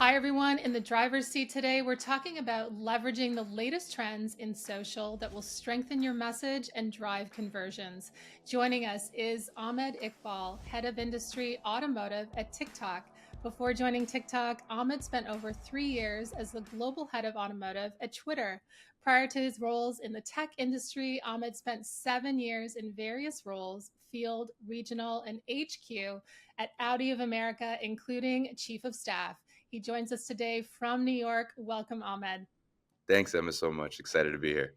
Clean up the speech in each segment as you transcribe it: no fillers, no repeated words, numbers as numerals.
Hi, everyone. In the driver's seat today, we're talking about leveraging the latest trends in social that will strengthen your message and drive conversions. Joining us is Ahmed Iqbal, Head of Industry Automotive at TikTok. Before joining TikTok, Ahmed spent over 3 years as the global head of automotive at Twitter. Prior to his roles in the tech industry, Ahmed spent 7 years in various roles, field, regional, and HQ at Audi of America, including Chief of Staff. He joins us today from New York. Welcome, Ahmed. Thanks, Emma, so much. Excited to be here.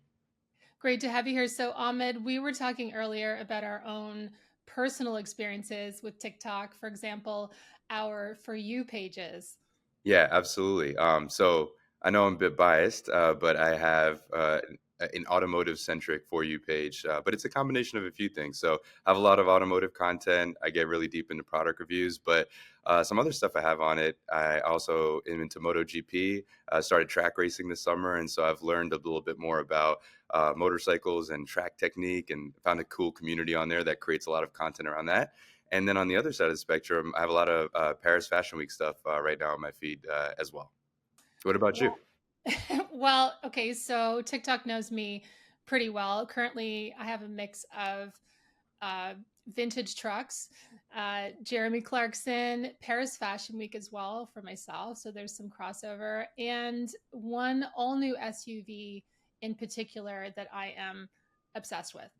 Great to have you here. So, Ahmed, we were talking earlier about our own personal experiences with TikTok. For example, our For You pages. Yeah, absolutely. So I know I'm a bit biased, but I have an automotive centric For You page, but it's a combination of a few things. So I have a lot of automotive content. I get really deep into product reviews, but some other stuff I have on it. I also am into MotoGP. Started track racing this summer, and so I've learned a little bit more about motorcycles and track technique, and found a cool community on there that creates a lot of content around that. And then on the other side of the spectrum, I have a lot of Paris Fashion Week stuff right now on my feed as well. What about you? Well, well, okay. So, TikTok knows me pretty well. Currently, I have a mix of uh, vintage trucks, Jeremy Clarkson, Paris Fashion Week as well for myself. So there's some crossover, and one all new SUV in particular that I am obsessed with.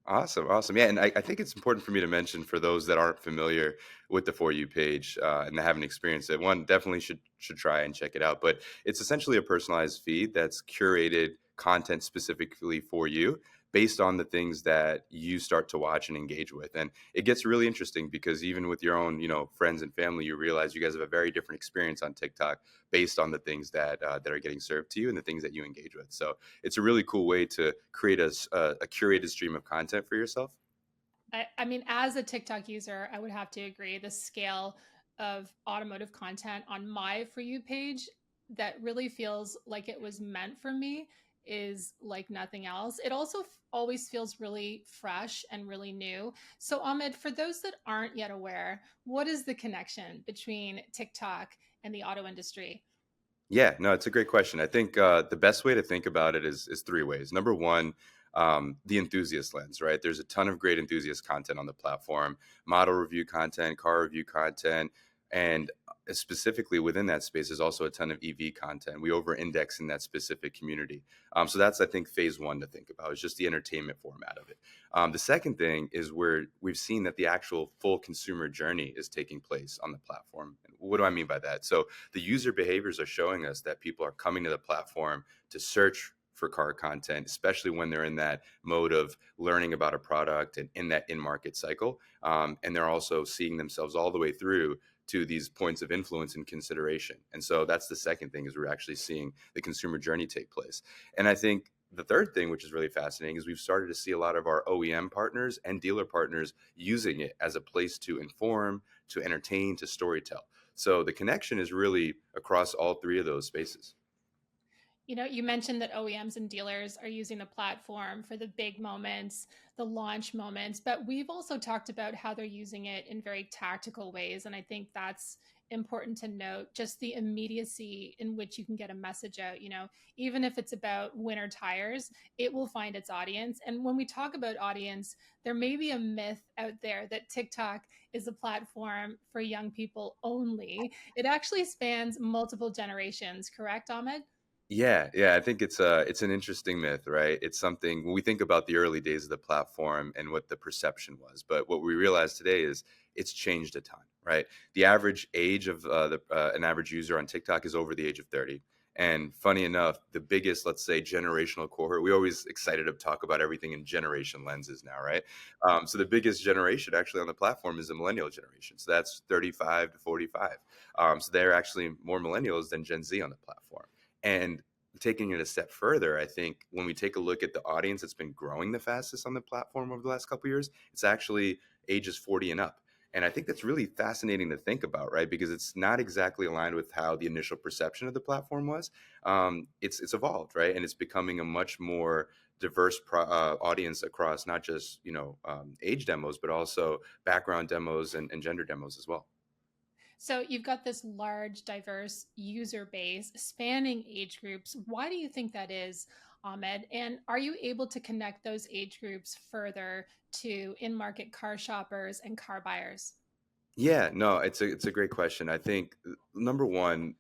Awesome, awesome. Yeah, and I think it's important for me to mention for those that aren't familiar with the For You page and they haven't experienced it. One definitely should try and check it out. But it's essentially a personalized feed that's curated content specifically for you based on the things that you start to watch and engage with. And it gets really interesting because even with your own, friends and family, you realize you guys have a very different experience on TikTok based on the things that are getting served to you and the things that you engage with. So it's a really cool way to create a curated stream of content for yourself. I mean, as a TikTok user, I would have to agree the scale of automotive content on my For You page that really feels like it was meant for me is like nothing else. It also always feels really fresh and really new. So, Ahmed, for those that aren't yet aware, what is the connection between TikTok and the auto industry? Yeah, no, it's a great question. I think the best way to think about it is three ways. Number one, the enthusiast lens, right? There's a ton of great enthusiast content on the platform, model review content, car review content, and specifically within that space is also a ton of EV content. We over-index in that specific community. So that's, I think, phase one to think about is just the entertainment format of it. The second thing is where we've seen that the actual full consumer journey is taking place on the platform. And what do I mean by that? So the user behaviors are showing us that people are coming to the platform to search for car content, especially when they're in that mode of learning about a product and in that in-market cycle. And they're also seeing themselves all the way through to these points of influence and consideration. And so that's the second thing is we're actually seeing the consumer journey take place. And I think the third thing, which is really fascinating, is we've started to see a lot of our OEM partners and dealer partners using it as a place to inform, to entertain, to storytell. So the connection is really across all three of those spaces. You know, you mentioned that OEMs and dealers are using the platform for the big moments, the launch moments, but we've also talked about how they're using it in very tactical ways. And I think that's important to note just the immediacy in which you can get a message out. You know, even if it's about winter tires, it will find its audience. And when we talk about audience, there may be a myth out there that TikTok is a platform for young people only. It actually spans multiple generations, correct, Ahmed? Yeah, yeah, I think it's an interesting myth, right? It's something when we think about the early days of the platform and what the perception was, but what we realize today is it's changed a ton, right? The average age of an average user on TikTok is over the age of 30. And funny enough, the biggest, let's say, generational cohort, we always excited to talk about everything in generation lenses now, right? So the biggest generation actually on the platform is the millennial generation. So that's 35 to 45. So they're actually more millennials than Gen Z on the platform. And taking it a step further, I think when we take a look at the audience that's been growing the fastest on the platform over the last couple of years, it's actually ages 40 and up. And I think that's really fascinating to think about, right? Because it's not exactly aligned with how the initial perception of the platform was. It's evolved, right? And it's becoming a much more diverse audience across not just age demos, but also background demos and gender demos as well. So you've got this large, diverse user base spanning age groups. Why do you think that is, Ahmed? And are you able to connect those age groups further to in market car shoppers and car buyers? Yeah, no, it's a great question. I think number one,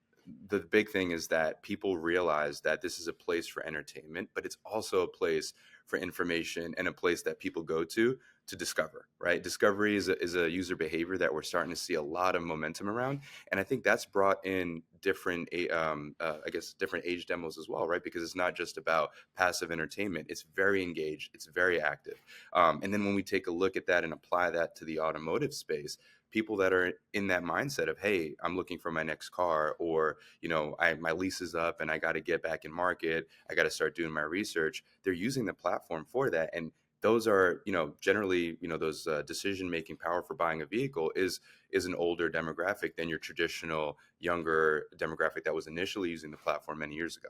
the big thing is that people realize that this is a place for entertainment, but it's also a place for information and a place that people go to discover, right? Discovery is a user behavior that we're starting to see a lot of momentum around, and I think that's brought in different, I guess, different age demos as well, right? Because it's not just about passive entertainment; it's very engaged, it's very active, and then when we take a look at that and apply that to the automotive space, people that are in that mindset of, hey, I'm looking for my next car, or my lease is up and I got to get back in market, I got to start doing my research. They're using the platform for that. And those are, generally, those decision making power for buying a vehicle is an older demographic than your traditional younger demographic that was initially using the platform many years ago.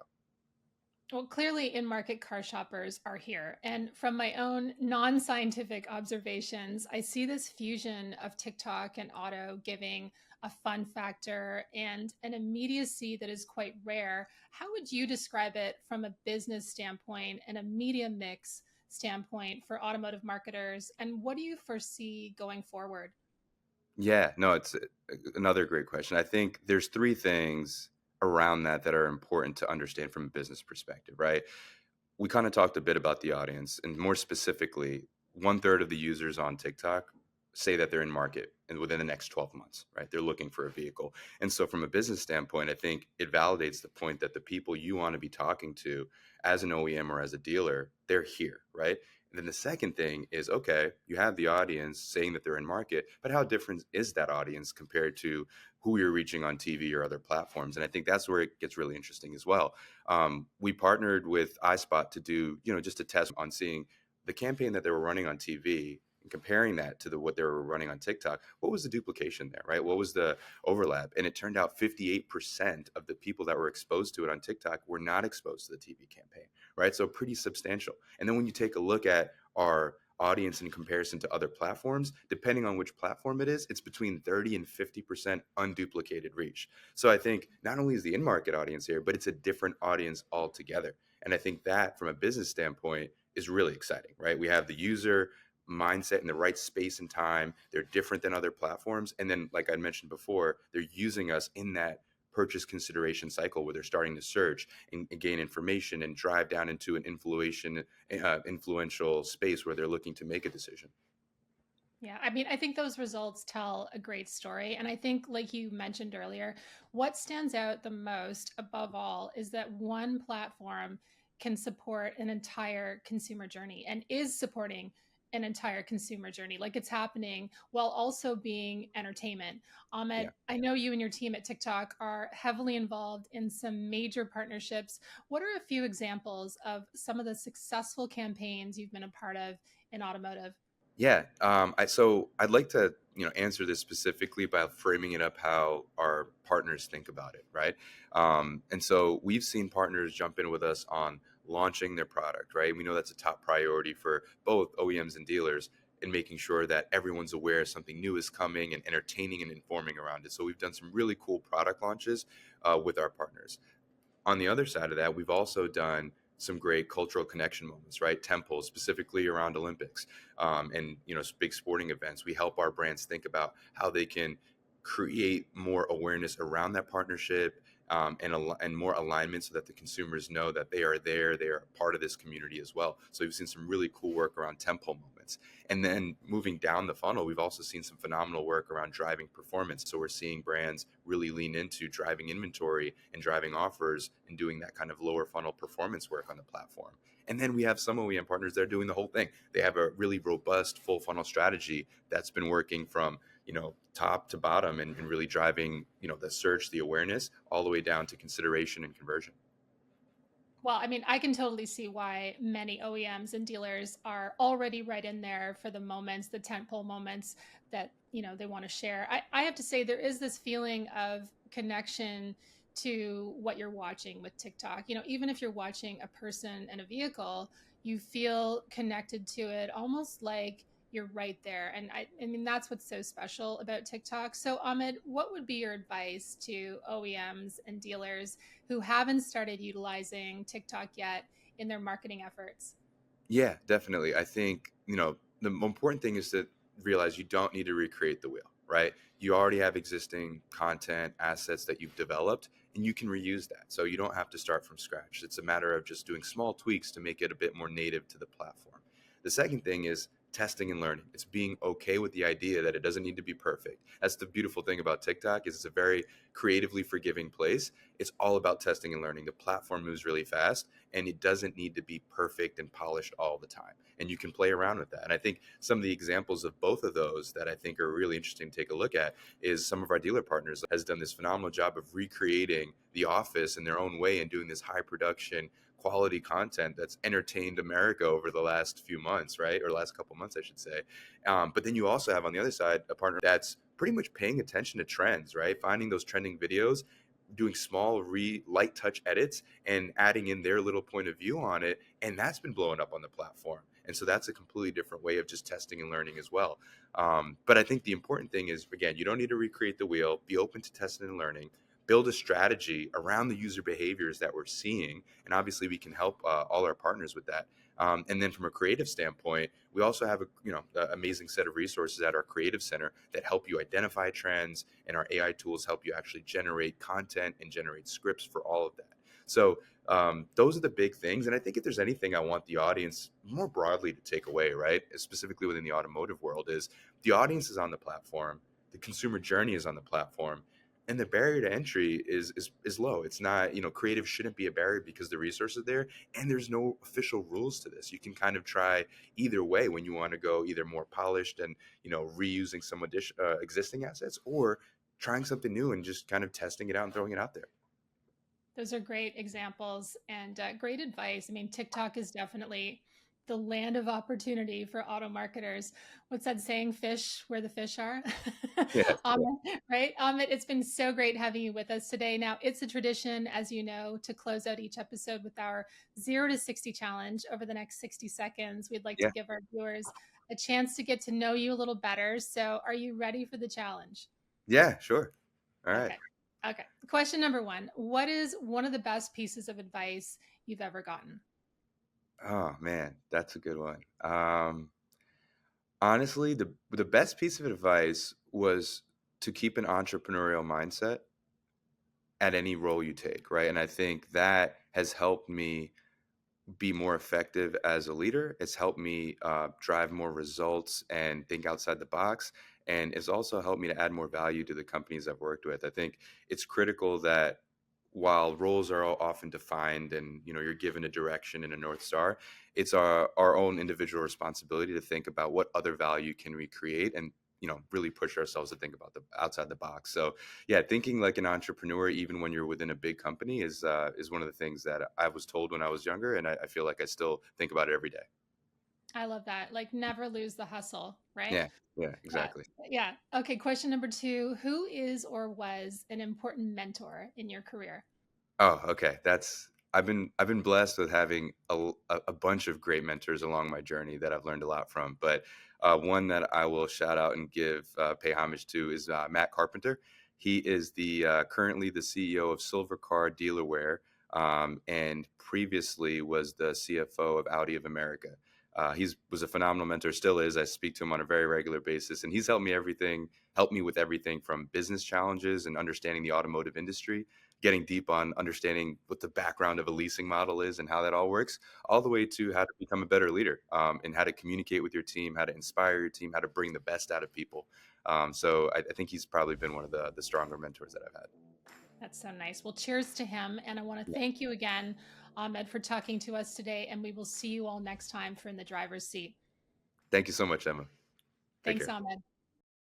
Well, clearly, in market car shoppers are here. And from my own non scientific observations, I see this fusion of TikTok and auto giving a fun factor and an immediacy that is quite rare. How would you describe it from a business standpoint and a media mix standpoint for automotive marketers? And what do you foresee going forward? Yeah, no, it's another great question. I think there's three things around that are important to understand from a business perspective, right? We kind of talked a bit about the audience, and more specifically, one third of the users on TikTok say that they're in market and within the next 12 months, right? They're looking for a vehicle. And so, from a business standpoint, I think it validates the point that the people you want to be talking to as an OEM or as a dealer, they're here, right? And then the second thing is, okay, you have the audience saying that they're in market, but how different is that audience compared to who you're reaching on TV or other platforms? And I think that's where it gets really interesting as well. We partnered with iSpot to do, just a test on seeing the campaign that they were running on TV and comparing that to what they were running on TikTok. What was the duplication there, right? What was the overlap? And it turned out 58% of the people that were exposed to it on TikTok were not exposed to the TV campaign, right? So pretty substantial. And then when you take a look at our audience in comparison to other platforms, depending on which platform it is, it's between 30 and 50% unduplicated reach. So I think not only is the in-market audience here, but it's a different audience altogether. And I think that from a business standpoint is really exciting, right? We have the user mindset in the right space and time. They're different than other platforms. And then, like I mentioned before, they're using us in that purchase consideration cycle where they're starting to search and gain information and drive down into an influential space where they're looking to make a decision. Yeah, I mean, I think those results tell a great story. And I think, like you mentioned earlier, what stands out the most above all is that one platform can support an entire consumer journey and is supporting an entire consumer journey, like it's happening while also being entertainment. Yeah. Ahmed, I know you and your team at TikTok are heavily involved in some major partnerships. What are a few examples of some of the successful campaigns you've been a part of in automotive? Yeah, so I'd like to, answer this specifically by framing it up how our partners think about it, right? And so we've seen partners jump in with us on launching their product, right? We know that's a top priority for both OEMs and dealers in making sure that everyone's aware something new is coming and entertaining and informing around it. So we've done some really cool product launches with our partners. On the other side of that, we've also done some great cultural connection moments, right? Temples, specifically around Olympics, and big sporting events. We help our brands think about how they can create more awareness around that partnership, and more alignment so that the consumers know that they are there, they are a part of this community as well. So we've seen some really cool work around tempo moments. And then moving down the funnel, we've also seen some phenomenal work around driving performance. So we're seeing brands really lean into driving inventory and driving offers and doing that kind of lower funnel performance work on the platform. And then we have some OEM partners that are doing the whole thing. They have a really robust full funnel strategy that's been working from top to bottom, and really driving the search, the awareness, all the way down to consideration and conversion. Well, I mean, I can totally see why many OEMs and dealers are already right in there for the moments, the tentpole moments that, they want to share. I have to say there is this feeling of connection to what you're watching with TikTok. Even if you're watching a person in a vehicle, you feel connected to it almost like you're right there. And I mean, that's what's so special about TikTok. So, Ahmed, what would be your advice to OEMs and dealers who haven't started utilizing TikTok yet in their marketing efforts? Yeah, definitely. I think, the important thing is to realize you don't need to recreate the wheel, right? You already have existing content assets that you've developed and you can reuse that. So you don't have to start from scratch. It's a matter of just doing small tweaks to make it a bit more native to the platform. The second thing is testing and learning. It's being okay with the idea that it doesn't need to be perfect. That's the beautiful thing about TikTok is it's a very creatively forgiving place. It's all about testing and learning. The platform moves really fast and it doesn't need to be perfect and polished all the time, and you can play around with that. And I think some of the examples of both of those that I think are really interesting to take a look at is some of our dealer partners has done this phenomenal job of recreating The Office in their own way and doing this high production quality content that's entertained America over the last few months, right? Or last couple months, I should say. But then you also have on the other side a partner that's pretty much paying attention to trends, right? Finding those trending videos, doing small light touch edits and adding in their little point of view on it, and that's been blowing up on the platform. And so that's a completely different way of just testing and learning as well. But I think the important thing is, again, you don't need to recreate the wheel. Be open to testing and learning, build a strategy around the user behaviors that we're seeing, and obviously we can help all our partners with that. And then from a creative standpoint, we also have a amazing set of resources at our creative center that help you identify trends, and our AI tools help you actually generate content and generate scripts for all of that. So those are the big things. And I think if there's anything I want the audience more broadly to take away, right, specifically within the automotive world, is the audience is on the platform, the consumer journey is on the platform, and the barrier to entry is low. It's not, creative shouldn't be a barrier because the resources are there, and there's no official rules to this. You can kind of try either way when you want to go either more polished and reusing some existing assets, or trying something new and just kind of testing it out and throwing it out there. Those are great examples and great advice. I mean, TikTok is definitely the land of opportunity for auto marketers. What's that saying? Fish where the fish are. Yeah, Amit, right? Amit, it's been so great having you with us today. Now, it's a tradition, as you know, to close out each episode with our 0 to 60 challenge. Over the next 60 seconds, we'd like to yeah, give our viewers a chance to get to know you a little better. So, are you ready for the challenge? yeah, sure. All right. Okay. Okay. Question number one. What is one of the best pieces of advice you've ever gotten? Oh man, that's a good one. Honestly, the best piece of advice was to keep an entrepreneurial mindset at any role you take, right? And I think that has helped me be more effective as a leader. It's helped me drive more results and think outside the box. And it's also helped me to add more value to the companies I've worked with. I think it's critical that while roles are all often defined and you're given a direction and a north star, it's our own individual responsibility to think about what other value can we create, and really push ourselves to think about the outside the box. So yeah, thinking like an entrepreneur even when you're within a big company is one of the things that I was told when I was younger, and I feel like I still think about it every day. I love that. Like, never lose the hustle, right? Yeah, yeah, Uh, exactly. yeah. Okay. Question number two. Who is or was an important mentor in your career? Oh, okay. That's I've been blessed with having a bunch of great mentors along my journey that I've learned a lot from. But one that I will shout out and pay homage to is Matt Carpenter. He is the currently the CEO of Silver Car Dealerware, and previously was the CFO of Audi of America. He's was a phenomenal mentor, still is. I speak to him on a very regular basis, and he's helped me with everything from business challenges and understanding the automotive industry, getting deep on understanding what the background of a leasing model is and how that all works, all the way to how to become a better leader, and how to communicate with your team, how to inspire your team, how to bring the best out of people. So I think he's probably been one of the stronger mentors that I've had. That's so nice. Well, cheers to him. And I want to Yeah. thank you again, Ahmed, for talking to us today. And we will see you all next time for In the Driver's Seat. Thank you so much, Emma. Take Thanks, care. Ahmed.